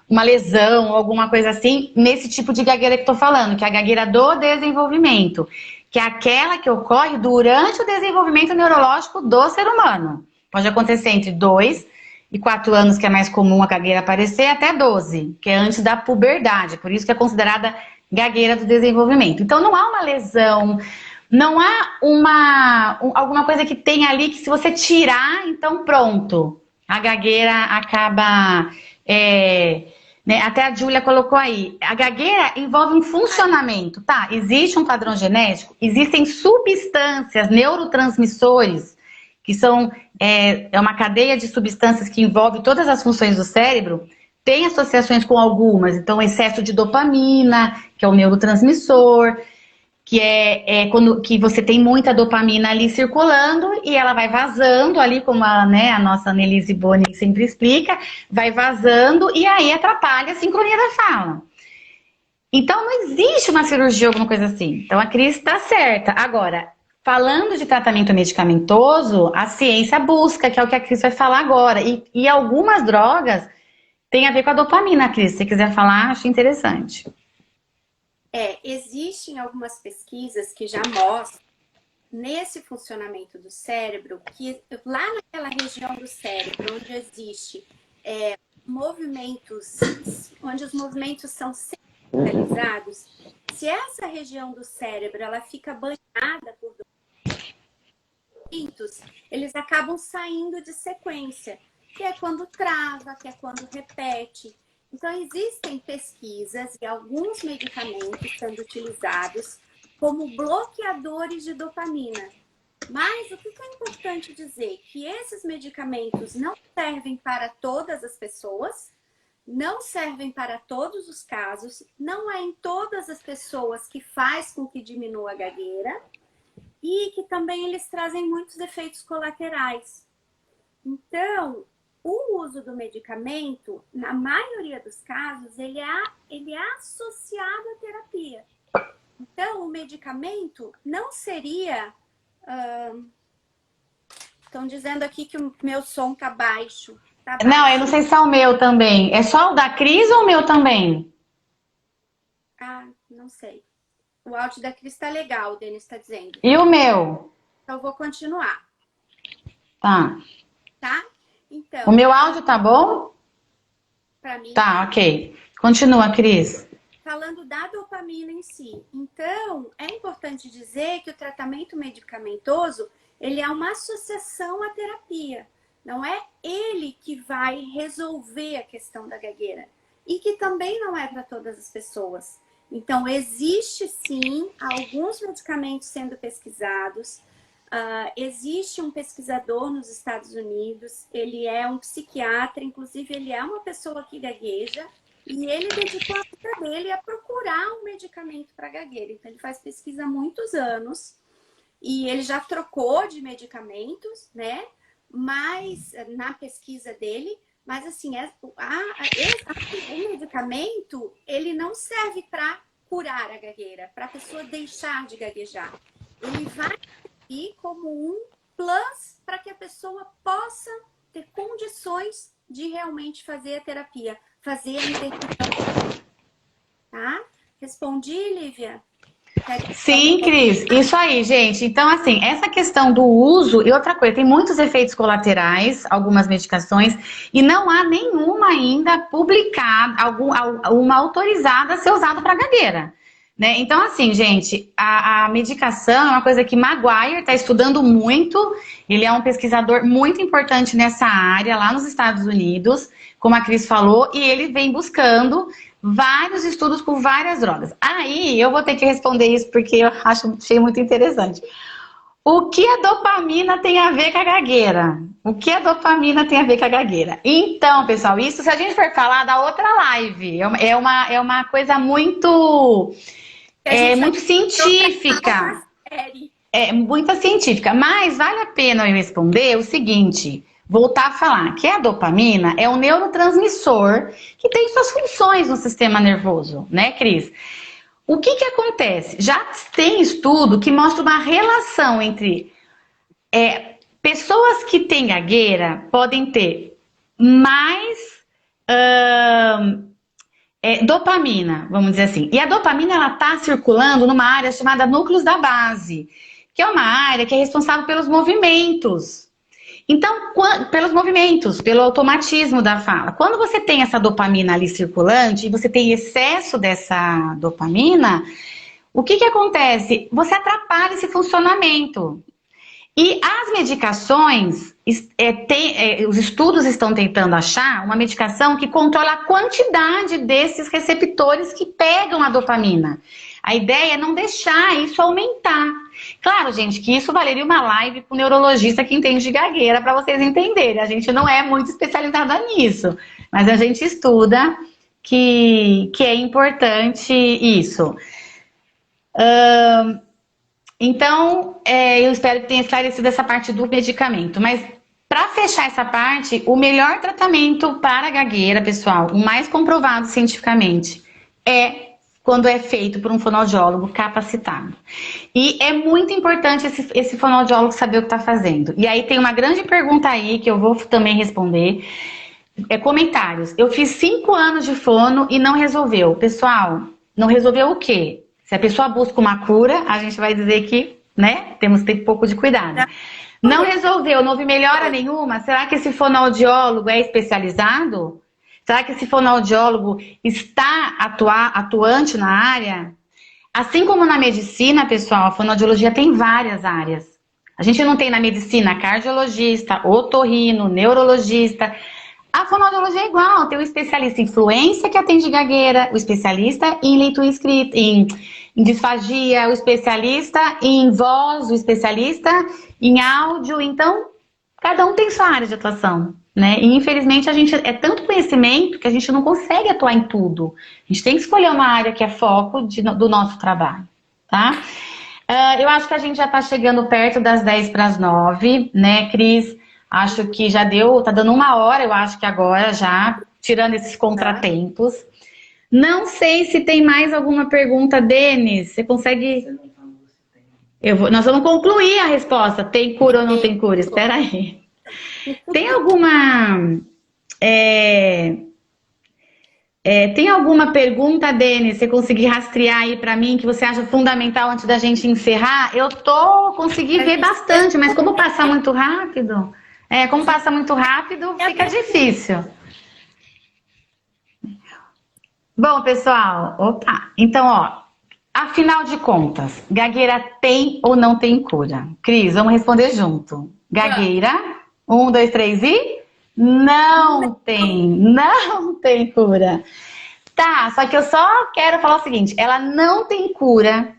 uma lesão ou alguma coisa assim nesse tipo de gagueira que eu tô falando, que é a gagueira do desenvolvimento, que é aquela que ocorre durante o desenvolvimento neurológico do ser humano. Pode acontecer entre 2 e 4 anos, que é mais comum a gagueira aparecer, até 12, que é antes da puberdade, por isso que é considerada gagueira do desenvolvimento. Então não há uma lesão, não há alguma coisa que tem ali que se você tirar, então pronto, a gagueira acaba... né? Até a Júlia colocou aí, a gagueira envolve um funcionamento, tá? Existe um padrão genético, existem substâncias, neurotransmissores, que são uma cadeia de substâncias que envolve todas as funções do cérebro, tem associações com algumas, então excesso de dopamina, que é o neurotransmissor, que é quando que você tem muita dopamina ali circulando e ela vai vazando ali, como a nossa Annelise Boni sempre explica, vai vazando e aí atrapalha a sincronia da fala. Então não existe uma cirurgia ou alguma coisa assim. Então a Cris está certa. Agora, falando de tratamento medicamentoso, a ciência busca, que é o que a Cris vai falar agora. E algumas drogas têm a ver com a dopamina, Cris. Se você quiser falar, acho interessante. Existem algumas pesquisas que já mostram nesse funcionamento do cérebro que lá naquela região do cérebro onde existe movimentos, onde os movimentos são centralizados, se essa região do cérebro ela fica banhada por movimentos, eles acabam saindo de sequência, que é quando trava, que é quando repete. Então, existem pesquisas e alguns medicamentos sendo utilizados como bloqueadores de dopamina. Mas o que é importante dizer? Que esses medicamentos não servem para todas as pessoas, não servem para todos os casos, não é em todas as pessoas que faz com que diminua a gagueira e que também eles trazem muitos efeitos colaterais. Então, o uso do medicamento, na maioria dos casos, ele é associado à terapia. Então, o medicamento não seria... Estão dizendo aqui que o meu som tá baixo. Tá baixo. Não, eu não sei se é o meu também. É só o da Cris ou o meu também? Ah, não sei. O áudio da Cris tá legal, o Denis está dizendo. E o meu? Então, eu vou continuar. Tá. Tá? Então... O meu áudio tá bom? Pra mim... Tá, ok. Continua, Cris. Falando da dopamina em si. Então, é importante dizer que o tratamento medicamentoso, ele é uma associação à terapia. Não é ele que vai resolver a questão da gagueira. E que também não é para todas as pessoas. Então, existe sim alguns medicamentos sendo pesquisados. Existe um pesquisador nos Estados Unidos, ele é um psiquiatra, inclusive ele é uma pessoa que gagueja, e ele dedicou a vida dele a procurar um medicamento para gagueira. Então, ele faz pesquisa há muitos anos, e ele já trocou de medicamentos, né? Mas, na pesquisa dele, mas assim, o medicamento, ele não serve para curar a gagueira, para a pessoa deixar de gaguejar. Ele vai servir como um plus para que a pessoa possa ter condições de realmente fazer a terapia, fazer a intervenção. Tá? Respondi, Lívia? Sim, Cris, isso aí, gente. Então, assim, essa questão do uso e outra coisa, tem muitos efeitos colaterais, algumas medicações, e não há nenhuma ainda publicada, uma autorizada a ser usada para gagueira. Né? Então, assim, gente, a medicação é uma coisa que Maguire está estudando muito, ele é um pesquisador muito importante nessa área, lá nos Estados Unidos, como a Cris falou, e ele vem buscando vários estudos com várias drogas. Aí, eu vou ter que responder isso porque eu achei muito interessante. O que a dopamina tem a ver com a gagueira? O que a dopamina tem a ver com a gagueira? Então, pessoal, isso se a gente for falar da outra live, é uma coisa muito... muito científica. É muito científica. Mas vale a pena eu responder o seguinte, voltar a falar que a dopamina é um neurotransmissor que tem suas funções no sistema nervoso, né, Cris? O que acontece? Já tem estudo que mostra uma relação entre pessoas que têm gagueira podem ter mais dopamina, vamos dizer assim. E a dopamina, ela está circulando numa área chamada núcleos da base, que é uma área que é responsável pelos movimentos. Então, pelos movimentos, pelo automatismo da fala. Quando você tem essa dopamina ali circulante, e você tem excesso dessa dopamina, o que acontece? Você atrapalha esse funcionamento. E as medicações, os estudos estão tentando achar uma medicação que controla a quantidade desses receptores que pegam a dopamina. A ideia é não deixar isso aumentar. Claro, gente, que isso valeria uma live com um neurologista que entende de gagueira para vocês entenderem. A gente não é muito especializada nisso, mas a gente estuda que é importante isso. Então, eu espero que tenha esclarecido essa parte do medicamento. Mas, para fechar essa parte, o melhor tratamento para a gagueira, pessoal, o mais comprovado cientificamente, é quando é feito por um fonoaudiólogo capacitado. E é muito importante esse fonoaudiólogo saber o que está fazendo. E aí tem uma grande pergunta aí, que eu vou também responder. Comentários. Eu fiz 5 anos de fono e não resolveu. Pessoal, não resolveu o quê? Se a pessoa busca uma cura, a gente vai dizer que, né, temos que ter um pouco de cuidado. Não resolveu, não houve melhora nenhuma? Será que esse fonoaudiólogo é especializado? Será que esse fonoaudiólogo está atuante na área? Assim como na medicina, pessoal, a fonoaudiologia tem várias áreas. A gente não tem na medicina cardiologista, otorrino, neurologista. A fonoaudiologia é igual, tem o especialista em fluência que atende gagueira, o especialista em leitura escrita, em disfagia, o especialista em voz, o especialista em áudio. Então, cada um tem sua área de atuação, né? E infelizmente a gente é tanto conhecimento que a gente não consegue atuar em tudo. A gente tem que escolher uma área que é foco do nosso trabalho, tá? Eu acho que a gente já está chegando perto das 10 para as 9, né, Cris? Acho que já deu, tá dando 1 hora, eu acho que agora já, tirando esses contratempos. Não sei se tem mais alguma pergunta, Denis. Você consegue... Nós vamos concluir a resposta. Tem cura ou não tem cura? Espera aí. Tem alguma... tem alguma pergunta, Denis, você conseguir rastrear aí pra mim, que você acha fundamental antes da gente encerrar? Eu consegui ver bastante, mas como passa muito rápido... como passa muito rápido, fica difícil. Bom, pessoal, então, afinal de contas, gagueira tem ou não tem cura? Cris, vamos responder junto. Gagueira, 1, 2, 3 e... Não tem cura. Tá, só que eu só quero falar o seguinte, ela não tem cura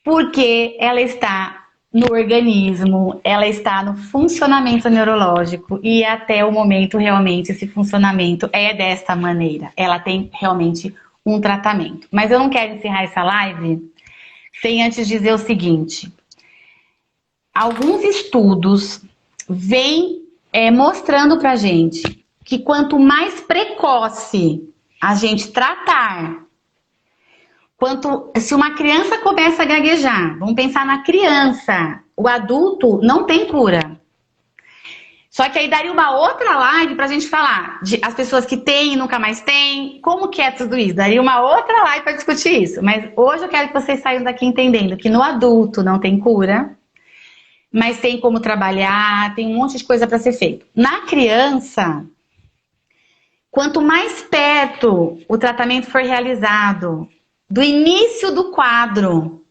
porque ela está no organismo, ela está no funcionamento neurológico e até o momento realmente esse funcionamento é desta maneira. Ela tem realmente um tratamento. Mas eu não quero encerrar essa live sem antes dizer o seguinte. Alguns estudos vêm mostrando pra gente que quanto mais precoce a gente tratar, se uma criança começa a gaguejar, vamos pensar na criança, o adulto não tem cura. Só que aí daria uma outra live pra gente falar de as pessoas que têm e nunca mais têm, como que é tudo isso. Daria uma outra live para discutir isso. Mas hoje eu quero que vocês saiam daqui entendendo que no adulto não tem cura, mas tem como trabalhar, tem um monte de coisa para ser feito. Na criança, quanto mais perto o tratamento for realizado do início do quadro,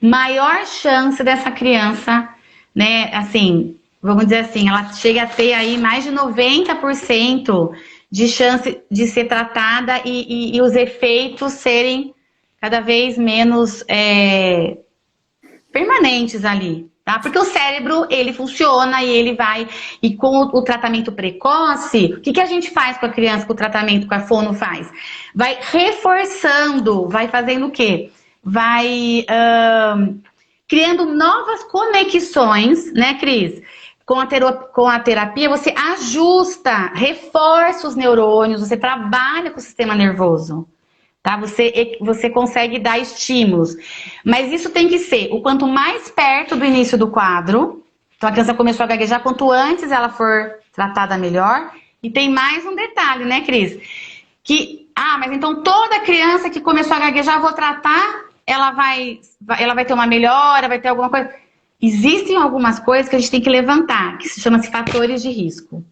maior chance dessa criança, né, assim, vamos dizer assim, ela chega a ter aí mais de 90% de chance de ser tratada e os efeitos serem cada vez menos permanentes ali, tá? Porque o cérebro, ele funciona e ele vai... E com o tratamento precoce, o que a gente faz com a criança, com o tratamento que a fono faz? Vai reforçando, vai fazendo o quê? Vai criando novas conexões, né, Cris? Com a terapia, você ajusta, reforça os neurônios, você trabalha com o sistema nervoso. Tá? Você consegue dar estímulos. Mas isso tem que ser o quanto mais perto do início do quadro. Então a criança começou a gaguejar, quanto antes ela for tratada melhor. E tem mais um detalhe, né, Cris? Mas então toda criança que começou a gaguejar, eu vou tratar, ela vai ter uma melhora, vai ter alguma coisa. Existem algumas coisas que a gente tem que levantar, que se chama-se fatores de risco.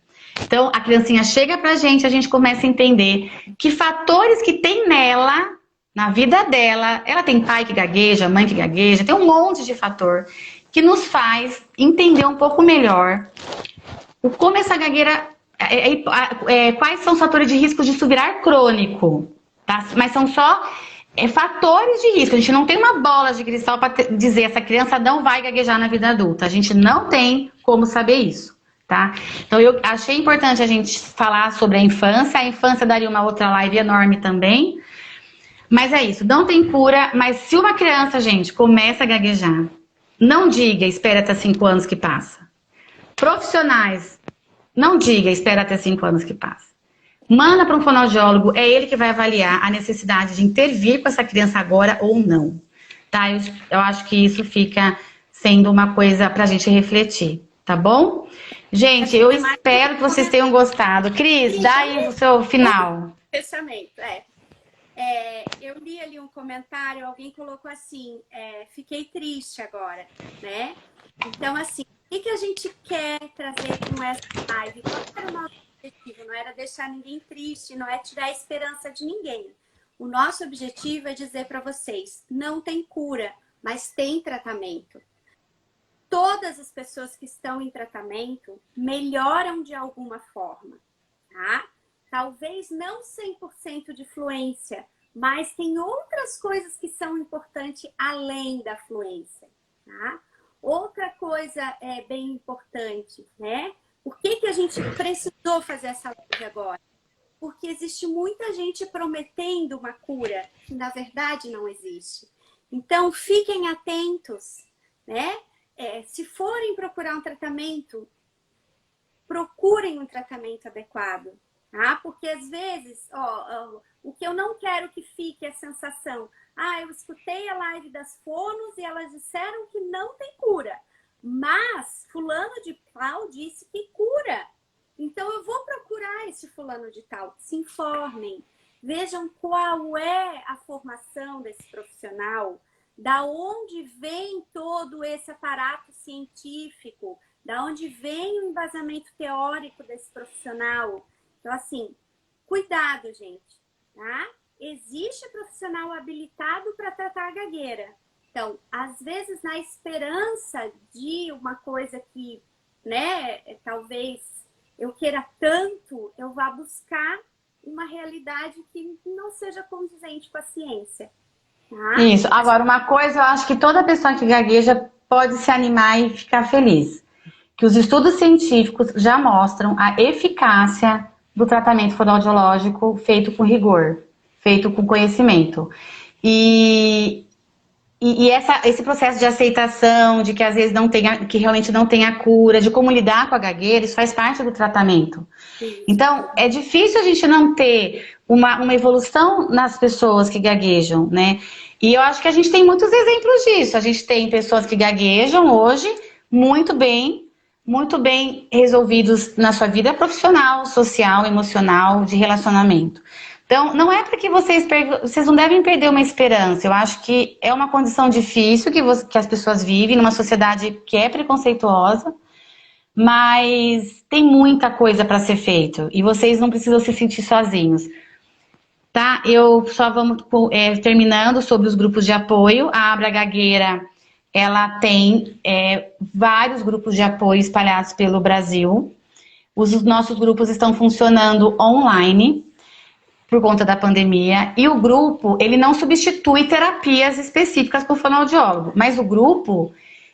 Então, a criancinha chega pra gente, a gente começa a entender que fatores que tem nela, na vida dela, ela tem pai que gagueja, mãe que gagueja, tem um monte de fator que nos faz entender um pouco melhor como essa gagueira, quais são os fatores de risco disso virar crônico, tá? Mas são só fatores de risco. A gente não tem uma bola de cristal para dizer essa criança não vai gaguejar na vida adulta. A gente não tem como saber isso. Tá? Então eu achei importante a gente falar sobre a infância daria uma outra live enorme também, mas é isso, não tem cura, mas se uma criança, gente, começa a gaguejar, não diga, espera até 5 anos que passa. Profissionais, não diga, espera até 5 anos que passa. Manda para um fonoaudiólogo, é ele que vai avaliar a necessidade de intervir com essa criança agora ou não, tá? Eu acho que isso fica sendo uma coisa pra gente refletir, tá bom? Gente, eu espero que vocês tenham gostado. Cris, dá aí o seu final. Fechamento, eu li ali um comentário, alguém colocou assim, fiquei triste agora, né? Então, assim, o que a gente quer trazer com essa live? Qual era o nosso objetivo? Não era deixar ninguém triste, não é tirar a esperança de ninguém. O nosso objetivo é dizer para vocês, não tem cura, mas tem tratamento. Todas as pessoas que estão em tratamento melhoram de alguma forma, tá? Talvez não 100% de fluência, mas tem outras coisas que são importantes além da fluência, tá? Outra coisa bem importante, né? Por que a gente precisou fazer essa live agora? Porque existe muita gente prometendo uma cura que na verdade não existe. Então fiquem atentos, né? Se forem procurar um tratamento, procurem um tratamento adequado, tá? Porque às vezes, o que eu não quero que fique é a sensação, eu escutei a live das fonos e elas disseram que não tem cura, mas fulano de tal disse que cura. Então eu vou procurar esse fulano de tal, se informem, vejam qual é a formação desse profissional, da onde vem todo esse aparato científico, da onde vem o embasamento teórico desse profissional. Então, assim, cuidado, gente, tá? Existe profissional habilitado para tratar a gagueira. Então, às vezes, na esperança de uma coisa que, né, talvez eu queira tanto, eu vá buscar uma realidade que não seja condizente com a ciência. Tá? Isso. Agora, uma coisa, eu acho que toda pessoa que gagueja pode se animar e ficar feliz. Que os estudos científicos já mostram a eficácia do tratamento fonoaudiológico feito com rigor, feito com conhecimento. E esse processo de aceitação, de que às vezes que realmente não tem a cura, de como lidar com a gagueira, isso faz parte do tratamento. Então, é difícil a gente não ter uma evolução nas pessoas que gaguejam, né? E eu acho que a gente tem muitos exemplos disso. A gente tem pessoas que gaguejam hoje muito bem resolvidos na sua vida profissional, social, emocional, de relacionamento. Então, não é para que vocês não devem perder uma esperança. Eu acho que é uma condição difícil que as pessoas vivem numa sociedade que é preconceituosa, mas tem muita coisa para ser feito e vocês não precisam se sentir sozinhos. Tá? Eu só vamos terminando sobre os grupos de apoio. A Abra Gagueira, ela tem vários grupos de apoio espalhados pelo Brasil. Os nossos grupos estão funcionando online por conta da pandemia. E o grupo, ele não substitui terapias específicas para o fonoaudiólogo. Mas o grupo,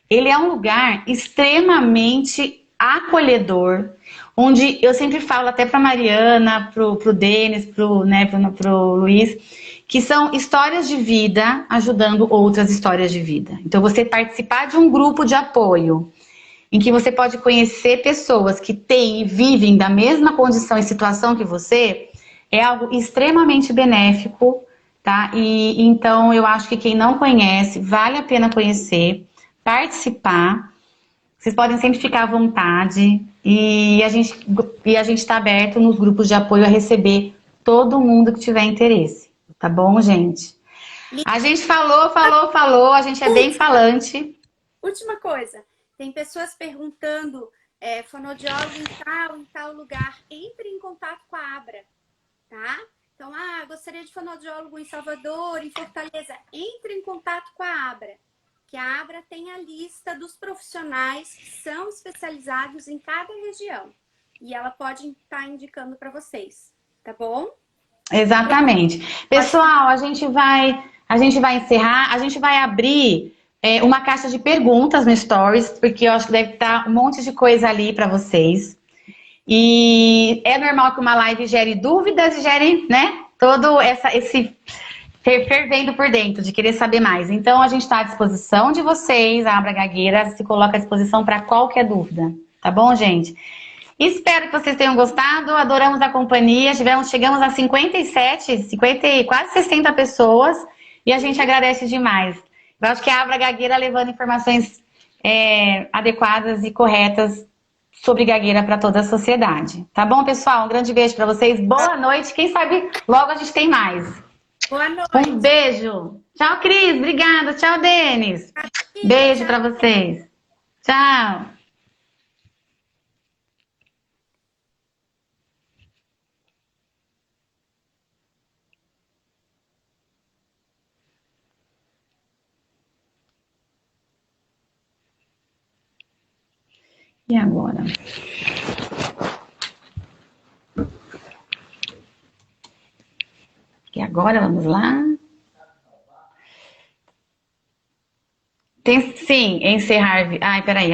ele é um lugar extremamente acolhedor, onde eu sempre falo até para Mariana, pro Denis, pro Luiz, que são histórias de vida ajudando outras histórias de vida. Então, você participar de um grupo de apoio, em que você pode conhecer pessoas que têm e vivem da mesma condição e situação que você, é algo extremamente benéfico, tá? E então, eu acho que quem não conhece, vale a pena conhecer, participar. Vocês podem sempre ficar à vontade e a gente está aberto nos grupos de apoio a receber todo mundo que tiver interesse. Tá bom, gente? A gente falou, a gente é bem falante. Última coisa, tem pessoas perguntando, fonoaudiólogo em tal lugar, entre em contato com a Abra, tá? Então, gostaria de fonoaudiólogo em Salvador, em Fortaleza, entre em contato com a Abra, que a Abra tem a lista dos profissionais que são especializados em cada região. E ela pode estar indicando para vocês, tá bom? Exatamente. Pessoal, a gente vai encerrar, a gente vai abrir uma caixa de perguntas no Stories, porque eu acho que deve estar um monte de coisa ali para vocês. E é normal que uma live gere dúvidas e gere, né, todo esse fervendo por dentro, de querer saber mais. Então, a gente está à disposição de vocês, a Abra Gagueira se coloca à disposição para qualquer dúvida. Tá bom, gente? Espero que vocês tenham gostado, adoramos a companhia, chegamos a 50 quase 60 pessoas e a gente agradece demais. Eu acho que a Abra Gagueira levando informações adequadas e corretas sobre gagueira para toda a sociedade. Tá bom, pessoal? Um grande beijo para vocês, boa noite, quem sabe logo a gente tem mais. Boa noite. Um beijo. Tchau, Cris, obrigada. Tchau, Denis. Beijo para vocês. Tchau. E agora? E agora, vamos lá. Sim, encerrar. Ai, peraí.